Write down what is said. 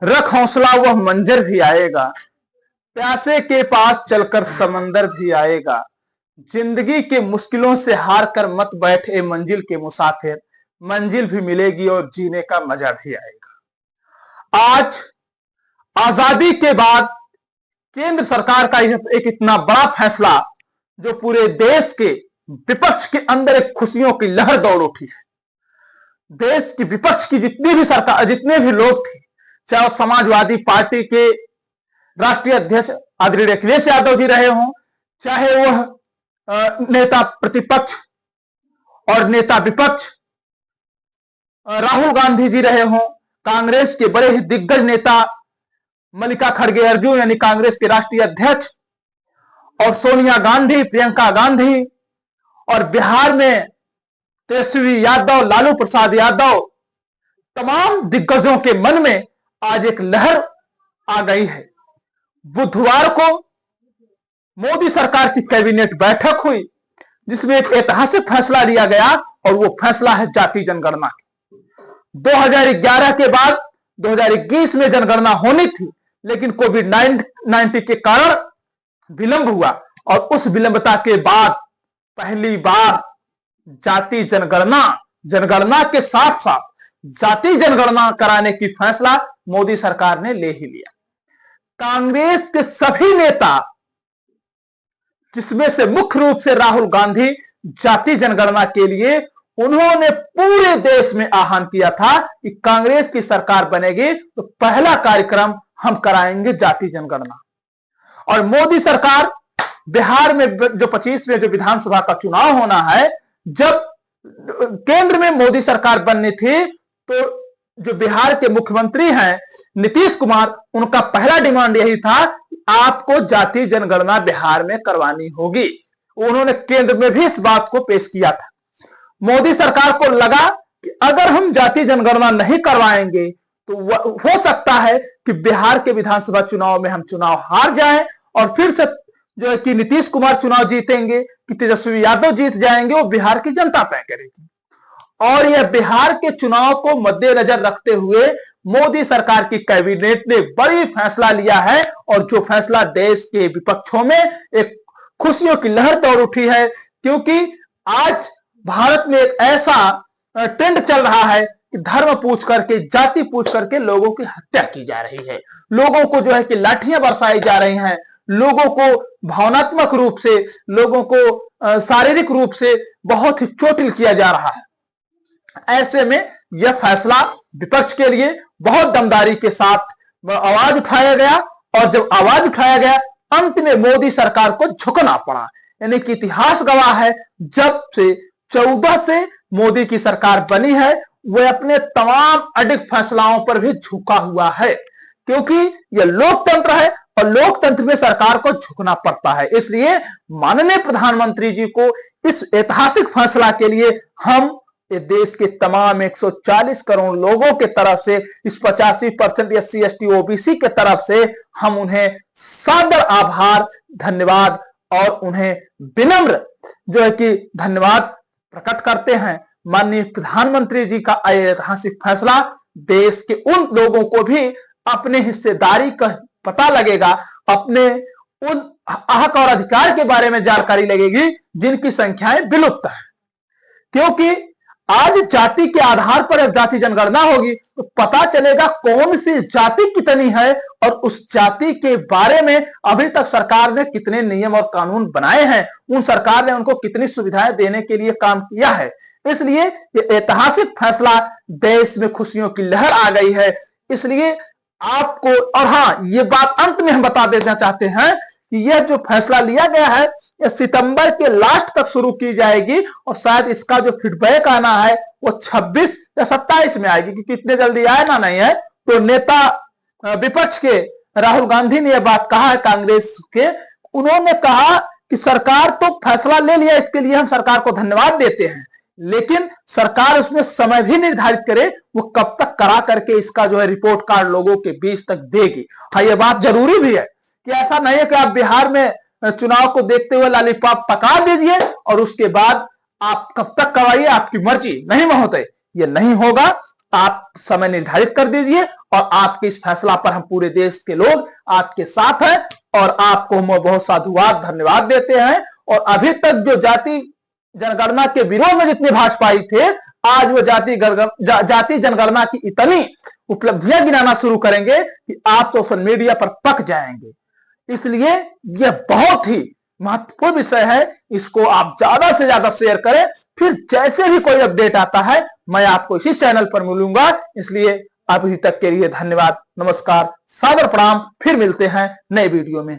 रख हौसला वह मंजर भी आएगा, प्यासे के पास चलकर समंदर भी आएगा। जिंदगी के मुश्किलों से हार कर मत बैठ ए मंजिल के मुसाफिर, मंजिल भी मिलेगी और जीने का मजा भी आएगा। आज आजादी के बाद केंद्र सरकार का एक इतना बड़ा फैसला जो पूरे देश के विपक्ष के अंदर एक खुशियों की लहर दौड़ उठी है। देश की विपक्ष की जितनी भी सरकार, जितने भी लोग थे, चाहे वो समाजवादी पार्टी के राष्ट्रीय अध्यक्ष आदरणीय अखिलेश यादव जी रहे हों, चाहे वह नेता प्रतिपक्ष और नेता विपक्ष राहुल गांधी जी रहे हों, कांग्रेस के बड़े ही दिग्गज नेता मल्लिका खड़गे अर्जुन यानी कांग्रेस के राष्ट्रीय अध्यक्ष, और सोनिया गांधी, प्रियंका गांधी, और बिहार में तेजस्वी यादव, लालू प्रसाद यादव, तमाम दिग्गजों के मन में आज एक लहर आ गई है। बुधवार को मोदी सरकार की कैबिनेट बैठक हुई जिसमें एक ऐतिहासिक फैसला लिया गया और वो फैसला है जाति जनगणना। 2011 के बाद 2021 में जनगणना होनी थी, लेकिन कोविड-19 के कारण विलंब हुआ और उस विलंबता के बाद पहली बार जाति जनगणना के साथ साथ जाति जनगणना कराने की फैसला मोदी सरकार ने ले ही लिया। कांग्रेस के सभी नेता, जिसमें से मुख्य रूप से राहुल गांधी, जाति जनगणना के लिए उन्होंने पूरे देश में आह्वान किया था कि कांग्रेस की सरकार बनेगी तो पहला कार्यक्रम हम कराएंगे जाति जनगणना। और मोदी सरकार बिहार में जो 25वें जो विधानसभा का चुनाव होना है, जब केंद्र में मोदी सरकार बननी थी तो जो बिहार के मुख्यमंत्री हैं नीतीश कुमार, उनका पहला डिमांड यही था कि आपको जाति जनगणना बिहार में करवानी होगी। उन्होंने केंद्र में भी इस बात को पेश किया था। मोदी सरकार को लगा कि अगर हम जाति जनगणना नहीं करवाएंगे तो हो सकता है कि बिहार के विधानसभा चुनाव में हम चुनाव हार जाएं और फिर से जो है कि नीतीश कुमार चुनाव जीतेंगे कि तेजस्वी यादव जीत जाएंगे, वो बिहार की जनता तय करेगी। और यह बिहार के चुनाव को मद्देनजर रखते हुए मोदी सरकार की कैबिनेट ने बड़ी फैसला लिया है और जो फैसला देश के विपक्षों में एक खुशियों की लहर दौड़ उठी है, क्योंकि आज भारत में एक ऐसा ट्रेंड चल रहा है कि धर्म पूछ करके, जाति पूछ करके लोगों की हत्या की जा रही है, लोगों को जो है कि लाठियां बरसाई जा रही हैं, लोगों को भावनात्मक रूप से, लोगों को शारीरिक रूप से बहुत ही चोटिल किया जा रहा है। ऐसे में यह फैसला विपक्ष के लिए बहुत दमदारी के साथ आवाज उठाया गया और जब आवाज उठाया गया अंत में मोदी सरकार को झुकना पड़ा। यानी कि इतिहास गवाह है, जब से 14 से मोदी की सरकार बनी है वह अपने तमाम अडिग फैसलाओं पर भी झुका हुआ है, क्योंकि यह लोकतंत्र है और लोकतंत्र में सरकार को झुकना पड़ता है। इसलिए माननीय प्रधानमंत्री जी को इस ऐतिहासिक फैसला के लिए हम ये देश के तमाम 140 करोड़ लोगों के तरफ से, इस 85% SC ST OBC के तरफ से हम उन्हें सादर आभार, धन्यवाद और उन्हें विनम्र जो है कि धन्यवाद प्रकट करते हैं। माननीय प्रधानमंत्री जी का ऐतिहासिक फैसला देश के उन लोगों को भी अपने हिस्सेदारी का पता लगेगा, अपने उन हक और अधिकार के बारे में जानकारी लगेगी जिनकी संख्याएं विलुप्त है। क्योंकि आज जाति के आधार पर जाति जनगणना होगी तो पता चलेगा कौन सी जाति कितनी है और उस जाति के बारे में अभी तक सरकार ने कितने नियम और कानून बनाए हैं, उन सरकार ने उनको कितनी सुविधाएं देने के लिए काम किया है। इसलिए ये ऐतिहासिक फैसला, देश में खुशियों की लहर आ गई है। इसलिए आपको, और हाँ, ये बात अंत में हम बता देना चाहते हैं कि यह जो फैसला लिया गया है यह सितंबर के लास्ट तक शुरू की जाएगी और शायद इसका जो फीडबैक आना है वो 26 या 27 में आएगी, क्योंकि इतने जल्दी आया ना नहीं है। तो नेता विपक्ष के राहुल गांधी ने यह बात कहा है कांग्रेस के, उन्होंने कहा कि सरकार तो फैसला ले लिया, इसके लिए हम सरकार को धन्यवाद देते हैं, लेकिन सरकार उसमें समय भी निर्धारित करे वो कब तक करा करके इसका जो है रिपोर्ट कार्ड लोगों के बीच तक देगी। हाँ, ये बात जरूरी भी है कि ऐसा नहीं है कि आप बिहार में चुनाव को देखते हुए लॉलीपॉप पका दीजिए और उसके बाद आप कब तक करवाइए, आपकी मर्जी। नहीं महोदय, ये नहीं होगा। आप समय निर्धारित कर दीजिए और आपके इस फैसला पर हम पूरे देश के लोग आपके साथ हैं और आपको हम बहुत साधुवाद धन्यवाद देते हैं। और अभी तक जो जाति जनगणना के विरोध में जितने भाजपाई थे, आज वो जाति जनगणना की इतनी उपलब्धियां गिनाना शुरू करेंगे कि आप सोशल मीडिया पर पक जाएंगे। इसलिए यह बहुत ही महत्वपूर्ण विषय है, इसको आप ज्यादा से ज्यादा शेयर करें। फिर जैसे भी कोई अपडेट आता है मैं आपको इसी चैनल पर मिलूंगा। इसलिए अभी तक के लिए धन्यवाद, नमस्कार, सादर प्रणाम। फिर मिलते हैं नए वीडियो में।